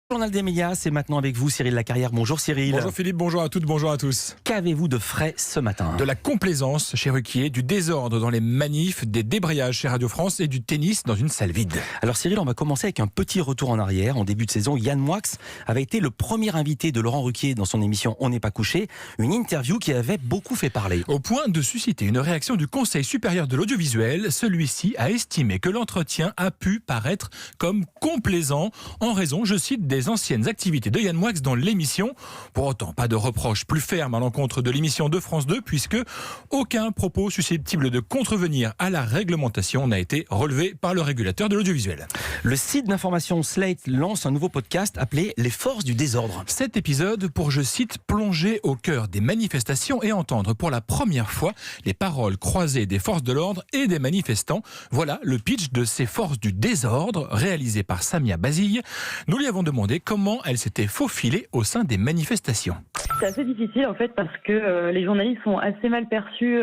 Journal des médias, c'est maintenant avec vous Cyril Lacarrière. Bonjour Cyril. Bonjour Philippe, bonjour à toutes, bonjour à tous. Qu'avez-vous de frais ce matin ? De la complaisance chez Ruquier, du désordre dans les manifs, des débrayages chez Radio France et du tennis dans une salle vide. Alors Cyril, on va commencer avec un petit retour en arrière. En début de saison, Yann Moix avait été le premier invité de Laurent Ruquier dans son émission On n'est pas couché. Une interview qui avait beaucoup fait parler. Au point de susciter une réaction du Conseil supérieur de l'audiovisuel, celui-ci a estimé que l'entretien a pu paraître comme complaisant en raison, je cite, des anciennes activités de Yann Moix dans l'émission. Pour autant, pas de reproche plus ferme à l'encontre de l'émission de France 2 puisque aucun propos susceptible de contrevenir à la réglementation n'a été relevé par le régulateur de l'audiovisuel. Le site d'information Slate lance un nouveau podcast appelé Les forces du désordre. Cet épisode pour, je cite, plonger au cœur des manifestations et entendre pour la première fois les paroles croisées des forces de l'ordre et des manifestants. Voilà le pitch de ces forces du désordre réalisé par Samia Basile. Nous lui avons demandé comment elle s'était faufilée au sein des manifestations. C'est assez difficile en fait parce que les journalistes sont assez mal perçus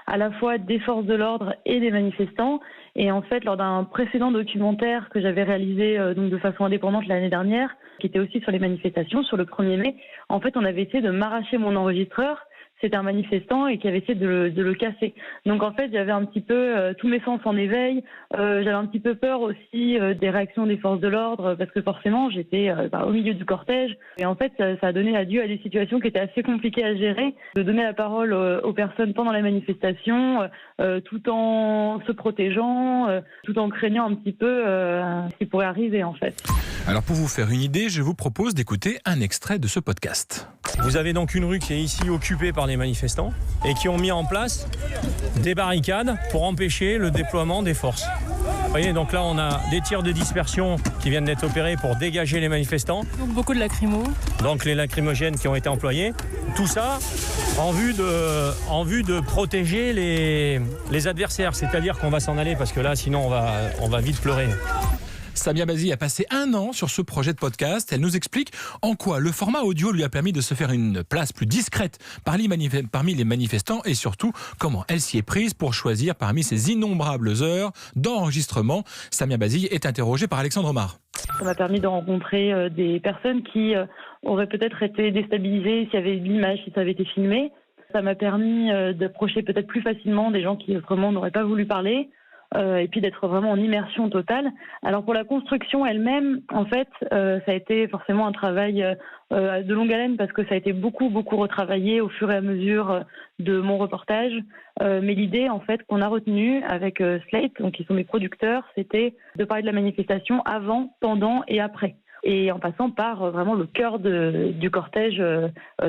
à la fois des forces de l'ordre et des manifestants. Et en fait, lors d'un précédent documentaire que j'avais réalisé donc de façon indépendante l'année dernière, qui était aussi sur les manifestations, sur le 1er mai, en fait, on avait essayé de m'arracher mon enregistreur. C'était un manifestant et qui avait essayé de le casser. Donc en fait, j'avais un petit peu tous mes sens en éveil. J'avais un petit peu peur aussi des réactions des forces de l'ordre parce que forcément, j'étais au milieu du cortège. Et en fait, ça a donné lieu à des situations qui étaient assez compliquées à gérer. De donner la parole aux personnes pendant la manifestation, tout en se protégeant, tout en craignant un petit peu ce qui pourrait arriver en fait. Alors pour vous faire une idée, je vous propose d'écouter un extrait de ce podcast. Vous avez donc une rue qui est ici occupée par les manifestants et qui ont mis en place des barricades pour empêcher le déploiement des forces. Vous voyez, donc là on a des tirs de dispersion qui viennent d'être opérés pour dégager les manifestants. Donc beaucoup de lacrymos. Donc les lacrymogènes qui ont été employés. Tout ça en vue de protéger les adversaires. C'est-à-dire qu'on va s'en aller parce que là sinon on va vite pleurer. Samia Basile a passé 1 an sur ce projet de podcast. Elle nous explique en quoi le format audio lui a permis de se faire une place plus discrète parmi les manifestants et surtout comment elle s'y est prise pour choisir parmi ces innombrables heures d'enregistrement. Samia Basile est interrogée par Alexandre Omar. Ça m'a permis de rencontrer des personnes qui auraient peut-être été déstabilisées s'il y avait de l'image, si ça avait été filmé. Ça m'a permis d'approcher peut-être plus facilement des gens qui autrement n'auraient pas voulu parler. Et puis d'être vraiment en immersion totale. Alors pour la construction elle-même, en fait, ça a été forcément un travail de longue haleine parce que ça a été beaucoup retravaillé au fur et à mesure de mon reportage. Mais l'idée, en fait, qu'on a retenue avec Slate, donc qui sont mes producteurs, c'était de parler de la manifestation avant, pendant et après. Et en passant par vraiment le cœur du cortège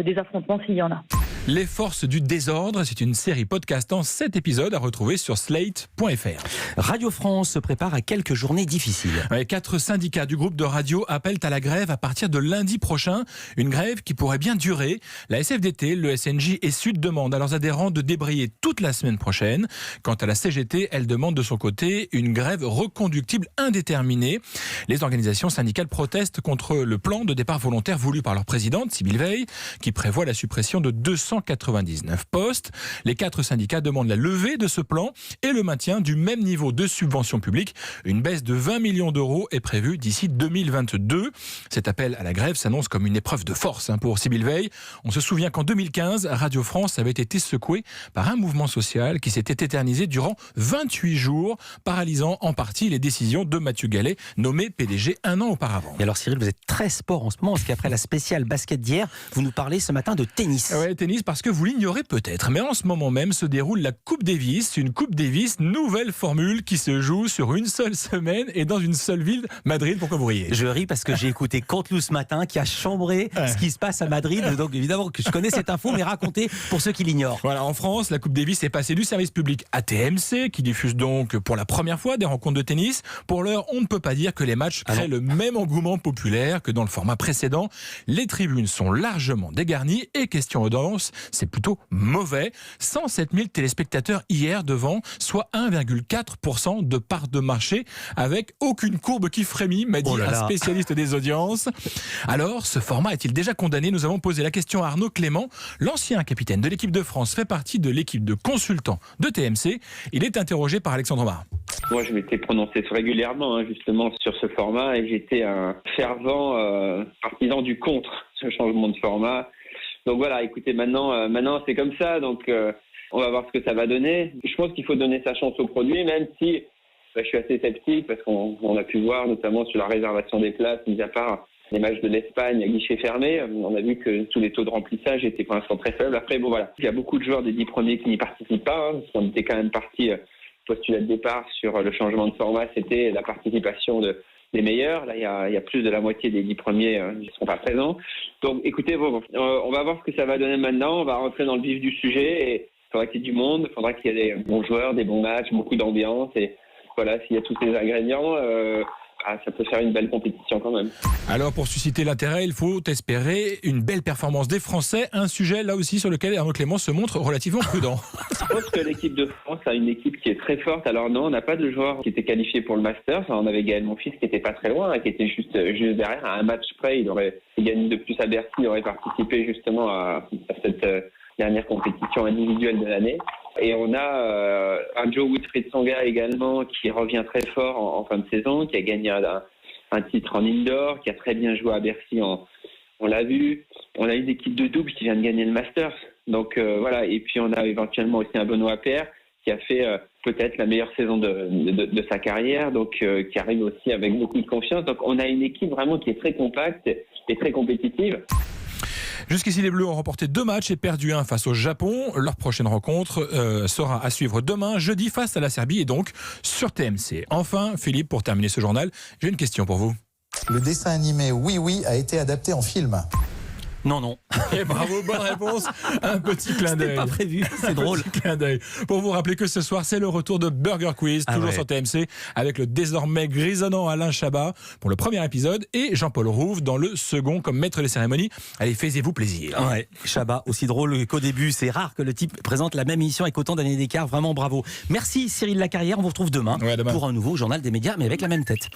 des affrontements s'il y en a. Les forces du désordre, c'est une série podcast en 7 épisodes à retrouver sur slate.fr. Radio France se prépare à quelques journées difficiles. 4 syndicats du groupe de radio appellent à la grève à partir de lundi prochain. Une grève qui pourrait bien durer. La SFDT, le SNJ et Sud demandent à leurs adhérents de débrayer toute la semaine prochaine. Quant à la CGT, elle demande de son côté une grève reconductible indéterminée. Les organisations syndicales protestent contre le plan de départ volontaire voulu par leur présidente, Sybille Veil, qui prévoit la suppression de 299 postes. Les 4 syndicats demandent la levée de ce plan et le maintien du même niveau de subvention publique. Une baisse de 20 millions d'euros est prévue d'ici 2022. Cet appel à la grève s'annonce comme une épreuve de force pour Sybille Veil. On se souvient qu'en 2015, Radio France avait été secouée par un mouvement social qui s'était éternisé durant 28 jours, paralysant en partie les décisions de Mathieu Gallet, nommé PDG 1 an auparavant. Et alors Cyril, vous êtes très sport en ce moment parce qu'après la spéciale basket d'hier, vous nous parlez ce matin de tennis. Ouais, tennis parce que vous l'ignorez peut-être, mais en ce moment même se déroule la Coupe Davis, une Coupe Davis nouvelle formule qui se joue sur une seule semaine et dans une seule ville, Madrid. Pourquoi vous riez ? Je ris parce que j'ai écouté Canteloup ce matin qui a chambré ce qui se passe à Madrid. Donc évidemment que je connais cette info, mais racontez pour ceux qui l'ignorent. Voilà, en France, la Coupe Davis est passée du service public à TMC, qui diffuse donc pour la première fois des rencontres de tennis. Pour l'heure, on ne peut pas dire que les matchs créent le même engouement populaire que dans le format précédent. Les tribunes sont largement dégarnies et question audience, c'est plutôt mauvais. 107 000 téléspectateurs hier devant, soit 1,4% de part de marché, avec aucune courbe qui frémit, m'a dit un spécialiste des audiences. Alors, ce format est-il déjà condamné? Nous avons posé la question à Arnaud Clément. L'ancien capitaine de l'équipe de France fait partie de l'équipe de consultants de TMC. Il est interrogé par Alexandre Mar. Moi, je m'étais prononcé régulièrement justement sur ce format et j'étais un fervent partisan du contre ce changement de format. Donc voilà, écoutez, maintenant c'est comme ça, donc on va voir ce que ça va donner. Je pense qu'il faut donner sa chance au produit, même si je suis assez sceptique parce qu'on a pu voir notamment sur la réservation des places, mis à part les matchs de l'Espagne à guichet fermé, on a vu que tous les taux de remplissage étaient pour l'instant très faibles. Après, bon voilà, il y a beaucoup de joueurs des 10 premiers qui n'y participent pas, parce qu'on était quand même parti postulat de départ sur le changement de format, c'était la participation des meilleurs. Là, il y a plus de la moitié des 10 premiers qui ne seront pas présents. Donc, écoutez, on va voir ce que ça va donner maintenant. On va rentrer dans le vif du sujet et il faudra qu'il y ait du monde, il faudra qu'il y ait des bons joueurs, des bons matchs, beaucoup d'ambiance. Et voilà, s'il y a tous ces ingrédients, ça peut faire une belle compétition quand même. Alors, pour susciter l'intérêt, il faut espérer une belle performance des Français. Un sujet, là aussi, sur lequel Arnaud Clément se montre relativement prudent. Je pense que l'équipe de France a une équipe qui est très forte. Alors non, on n'a pas de joueurs qui étaient qualifiés pour le Masters. On avait Gaël Monfils qui était pas très loin, qui était juste derrière. À un match près, il aurait gagné de plus à Bercy. Il aurait participé justement à cette dernière compétition individuelle de l'année. Et on a un Joe Wilfried Tsonga également qui revient très fort en fin de saison, qui a gagné un titre en indoor, qui a très bien joué à Bercy, on l'a vu. On a une équipe de double qui vient de gagner le Masters. Donc voilà, et puis on a éventuellement aussi un Benoît Paire qui a fait peut-être la meilleure saison de sa carrière, donc qui arrive aussi avec beaucoup de confiance. Donc on a une équipe vraiment qui est très compacte et très compétitive. Jusqu'ici, les Bleus ont remporté 2 matchs et perdu un face au Japon. Leur prochaine rencontre sera à suivre demain, jeudi, face à la Serbie et donc sur TMC. Enfin, Philippe, pour terminer ce journal, j'ai une question pour vous. Le dessin animé Oui Oui a été adapté en film. Non. Et bravo, bonne réponse. Un petit clin d'œil. C'était pas prévu, c'est drôle. Petit clin d'œil. Pour vous rappeler que ce soir, c'est le retour de Burger Quiz, toujours sur TMC, avec le désormais grisonnant Alain Chabat pour le premier épisode et Jean-Paul Rouve dans le second comme maître des cérémonies. Allez, faites-vous plaisir. Ouais, Chabat, aussi drôle qu'au début. C'est rare que le type présente la même émission avec autant d'années d'écart. Vraiment bravo. Merci Cyril Lacarrière. On vous retrouve demain. Demain pour un nouveau journal des médias, mais avec la même tête.